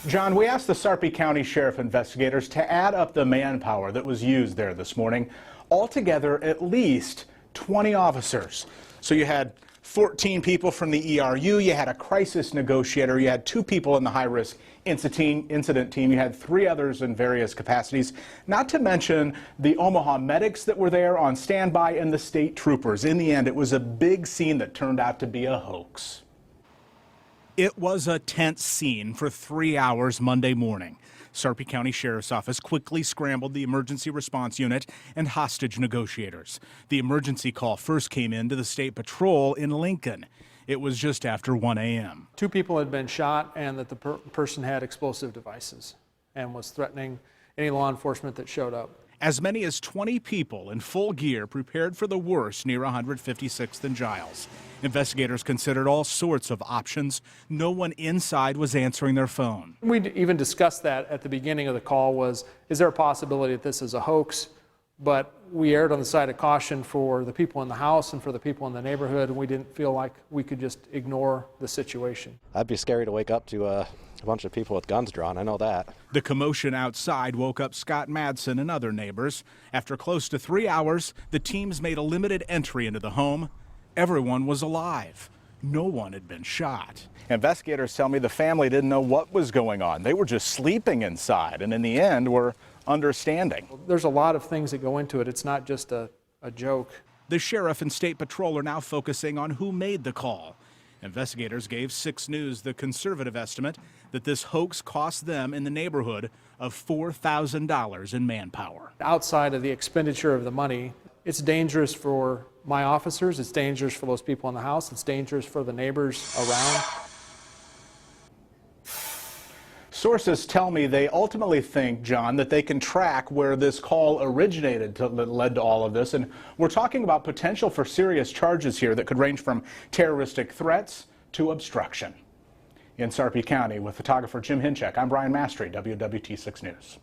John, we asked the Sarpy County Sheriff investigators to add up the manpower that was used there this morning. Altogether, at least 20 officers. So you had 14 people from the ERU, you had a crisis negotiator, you had 2 people in the high-risk incident team, you had 3 others in various capacities, not to mention the Omaha medics that were there on standby and the state troopers. In the end, it was a big scene that turned out to be a hoax. It was a tense scene for 3 hours Monday morning. Sarpy County Sheriff's Office quickly scrambled the emergency response unit and hostage negotiators. The emergency call first came in to the State Patrol in Lincoln. It was just after 1 a.m. 2 people had been shot and that the person had explosive devices and was threatening any law enforcement that showed up. As many as 20 people in full gear prepared for the worst near 156th and Giles. Investigators considered all sorts of options. No one inside was answering their phone. We even discussed that at the beginning of the call is there a possibility that this is a hoax? But we erred on the side of caution for the people in the house and for the people in the neighborhood, and we didn't feel like we could just ignore the situation. I'd be scary to wake up to a bunch of people with guns drawn, I know that. The commotion outside woke up Scott Madsen and other neighbors. After close to 3 hours, the teams made a limited entry into the home. Everyone was alive. No one had been shot. Investigators tell me the family didn't know what was going on. They were just sleeping inside, and in the end were understanding. There's a lot of things that go into it. It's not just a joke. The sheriff and state patrol are now focusing on who made the call. Investigators gave 6 News the conservative estimate that this hoax cost them in the neighborhood of $4,000 in manpower. Outside of the expenditure of the money, it's dangerous for my officers, it's dangerous for those people in the house, it's dangerous for the neighbors around. Sources tell me they ultimately think, John, that they can track where this call originated that led to all of this. And we're talking about potential for serious charges here that could range from terroristic threats to obstruction. In Sarpy County with photographer Jim Hinchek, I'm Brian Mastry, WWT 6 News.